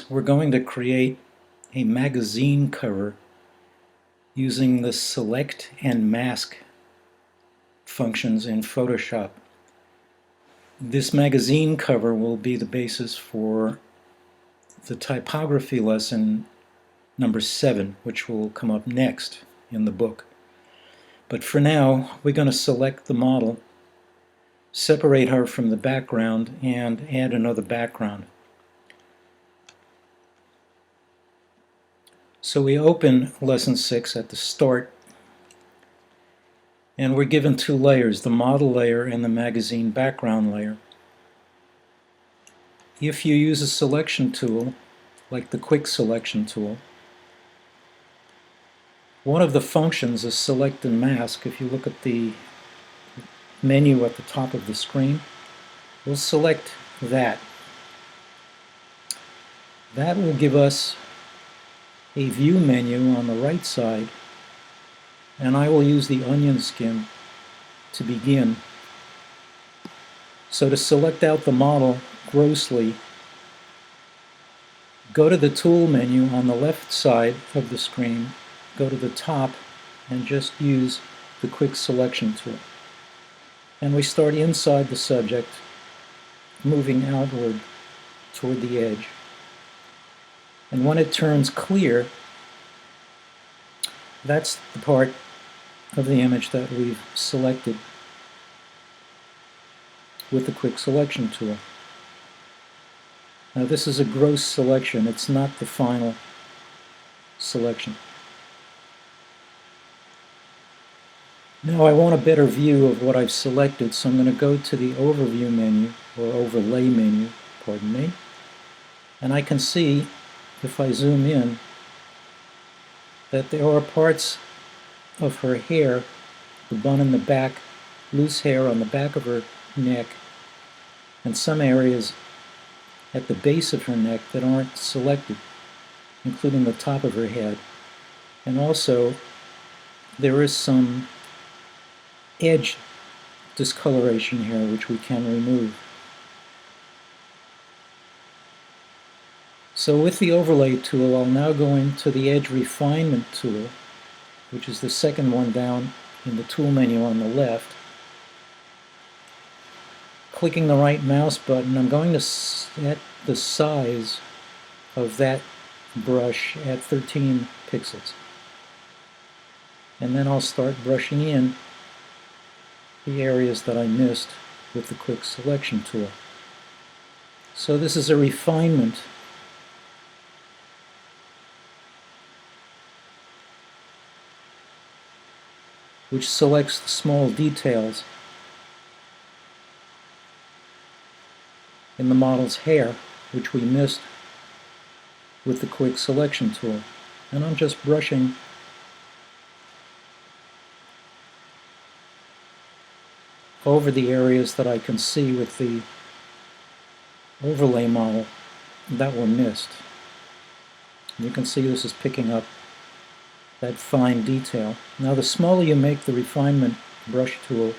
We're going to create a magazine cover using the select and mask functions in Photoshop. This magazine cover will be the basis for the typography lesson number 7, which will come up next in the book. But for now, we're going to select the model, separate her from the background, and add another background. So we open lesson 6 at the start, and we're given two layers, the model layer and the magazine background layer. If you use a selection tool, like the quick selection tool, one of the functions is select and mask. If you look at the menu at the top of the screen, we'll select that. That will give us a view menu on the right side, and I will use the onion skin to begin. So to select out the model grossly, go to the tool menu on the left side of the screen, go to the top, and just use the quick selection tool. And we start inside the subject, moving outward toward the edge. And when it turns clear, that's the part of the image that we've selected with the quick selection tool. Now this is a gross selection, it's not the final selection. Now I want a better view of what I've selected, so I'm going to go to the overview menu, or overlay menu, pardon me, and I can see, if I zoom in, that there are parts of her hair, the bun in the back, loose hair on the back of her neck, and some areas at the base of her neck that aren't selected, including the top of her head. And also, there is some edge discoloration here which we can remove. So with the overlay tool, I'll now go into the edge refinement tool, which is the second one down in the tool menu on the left. Clicking the right mouse button, I'm going to set the size of that brush at 13 pixels. And then I'll start brushing in the areas that I missed with the quick selection tool. So this is a refinement which selects the small details in the model's hair, which we missed with the quick selection tool. And I'm just brushing over the areas that I can see with the overlay model that were missed. You can see this is picking up that fine detail. Now the smaller you make the refinement brush tool,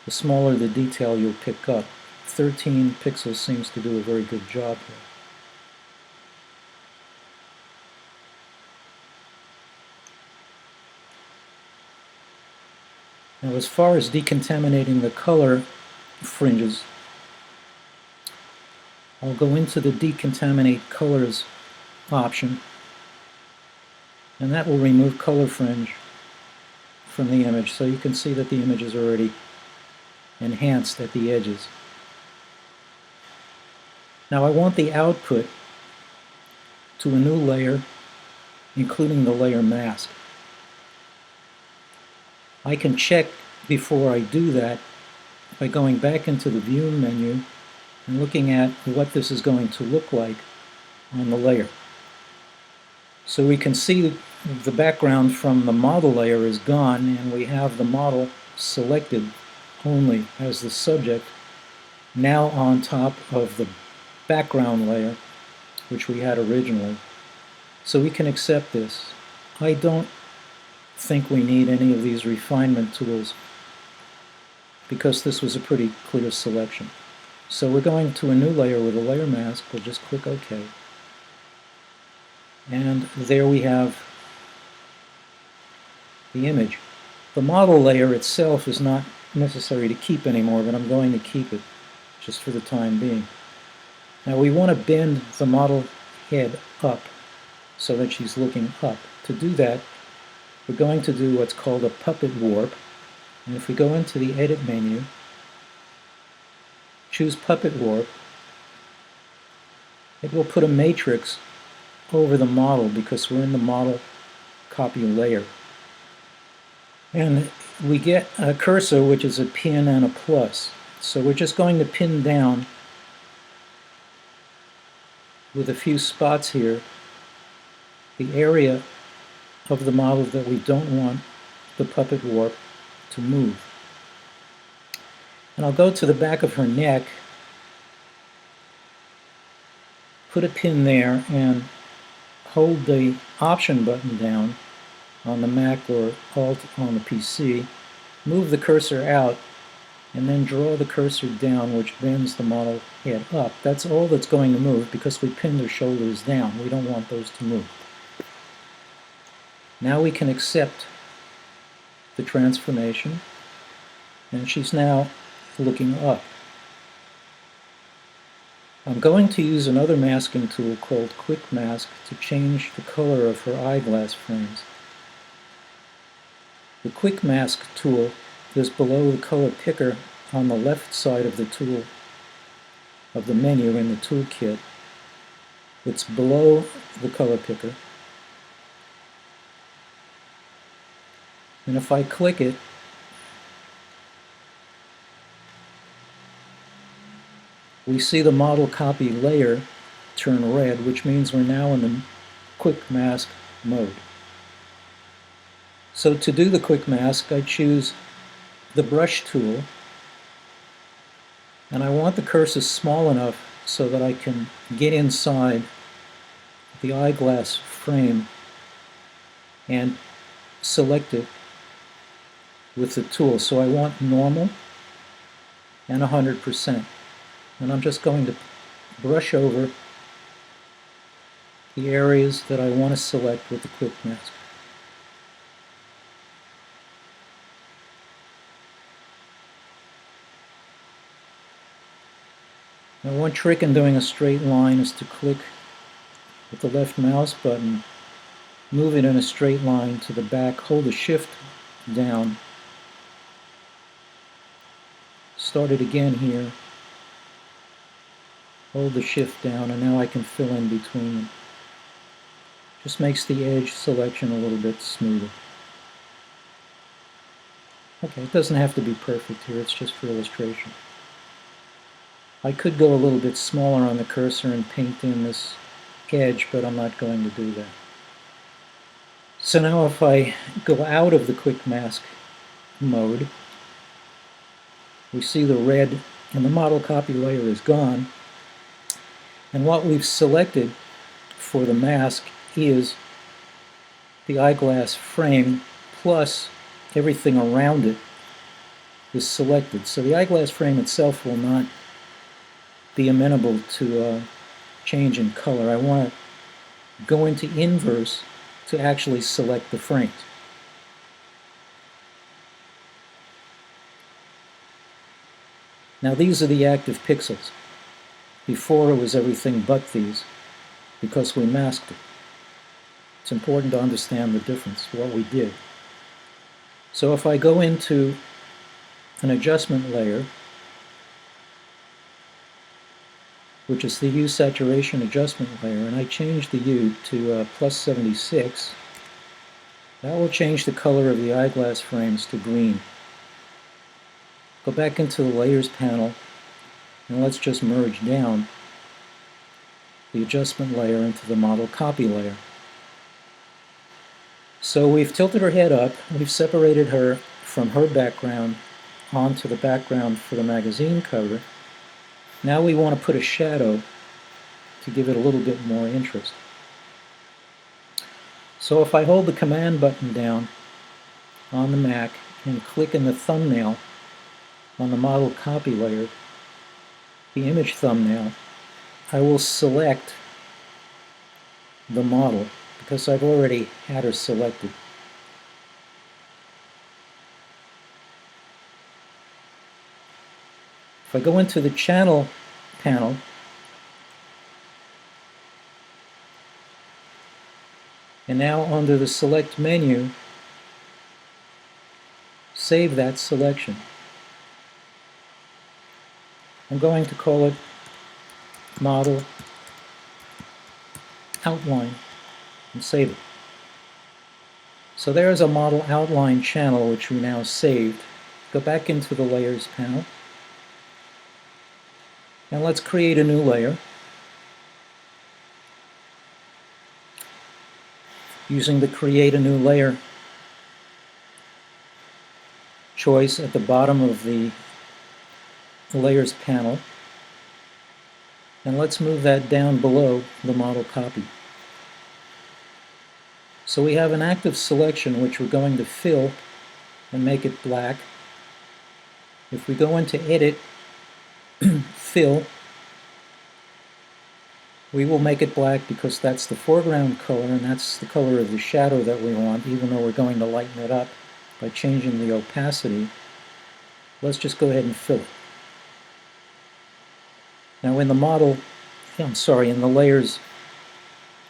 the smaller the detail you'll pick up. 13 pixels seems to do a very good job here. Now as far as decontaminating the color fringes, I'll go into the decontaminate colors option, and that will remove color fringe from the image, so you can see that the image is already enhanced at the edges. Now I want the output to a new layer, including the layer mask. I can check before I do that by going back into the view menu and looking at what this is going to look like on the layer. So we can see the background from the model layer is gone, and we have the model selected only as the subject now on top of the background layer which we had originally. So we can accept this. I don't think we need any of these refinement tools because this was a pretty clear selection. So we're going to a new layer with a layer mask. We'll just click OK. And there we have the image. The model layer itself is not necessary to keep anymore, but I'm going to keep it just for the time being. Now we want to bend the model head up so that she's looking up. To do that, we're going to do what's called a puppet warp. And if we go into the Edit menu, choose Puppet Warp, it will put a matrix over the model because we're in the model copy layer. And we get a cursor, which is a pin and a plus. So we're just going to pin down with a few spots here the area of the model that we don't want the puppet warp to move. And I'll go to the back of her neck, put a pin there, and hold the Option button down on the Mac or Alt on the PC, move the cursor out, and then draw the cursor down, which bends the model head up. That's all that's going to move because we pinned her shoulders down. We don't want those to move. Now we can accept the transformation, and she's now looking up. I'm going to use another masking tool called Quick Mask to change the color of her eyeglass frames. The Quick Mask tool is below the color picker on the left side of the tool of the menu in the toolkit. It's below the color picker. And if I click it, we see the model copy layer turn red, which means we're now in the Quick Mask mode. So to do the Quick Mask, I choose the Brush tool, and I want the cursor small enough so that I can get inside the eyeglass frame and select it with the tool. So I want normal and 100%. And I'm just going to brush over the areas that I want to select with the Quick Mask. Now one trick in doing a straight line is to click with the left mouse button, move it in a straight line to the back, hold the Shift down, start it again here, hold the Shift down, and now I can fill in between them. Just makes the edge selection a little bit smoother. Okay, it doesn't have to be perfect here, it's just for illustration. I could go a little bit smaller on the cursor and paint in this edge, but I'm not going to do that. So now if I go out of the Quick Mask mode, we see the red and the model copy layer is gone. And what we've selected for the mask is the eyeglass frame plus everything around it is selected. So the eyeglass frame itself will not be amenable to change in color. I want to go into inverse to actually select the frames. Now these are the active pixels. Before it was everything but these, because we masked it. It's important to understand the difference, what we did. So if I go into an adjustment layer, which is the hue saturation adjustment layer, and I change the hue to plus 76, that will change the color of the eyeglass frames to green. Go back into the layers panel, and let's just merge down the adjustment layer into the model copy layer. So we've tilted her head up, we've separated her from her background onto the background for the magazine cover. Now we want to put a shadow to give it a little bit more interest. So if I hold the Command button down on the Mac and click in the thumbnail on the model copy layer, the image thumbnail, I will select the model because I've already had her selected. If I go into the channel panel, and now under the select menu, save that selection. I'm going to call it Model Outline and save it. So there's a Model Outline channel which we now saved. Go back into the Layers panel. And let's create a new layer using the Create a New Layer choice at the bottom of the Layers panel. And let's move that down below the model copy. So we have an active selection which we're going to fill and make it black. If we go into Edit, Fill, we will make it black because that's the foreground color and that's the color of the shadow that we want, even though we're going to lighten it up by changing the opacity. Let's just go ahead and fill it. Now in the model, in the layers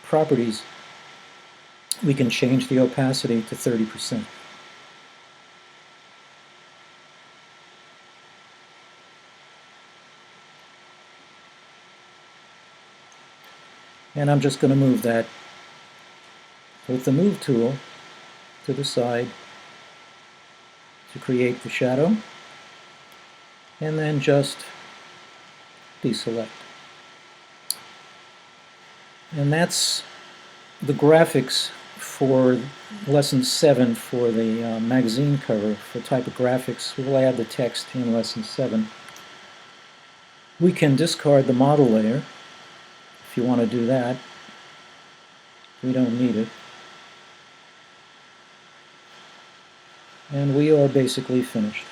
properties, we can change the opacity to 30%. And I'm just going to move that with the Move tool to the side to create the shadow, and then just deselect. And that's the graphics for Lesson 7 for the magazine cover. For typographics, we'll add the text in Lesson 7. We can discard the model layer if you want to do that. We don't need it. And we are basically finished.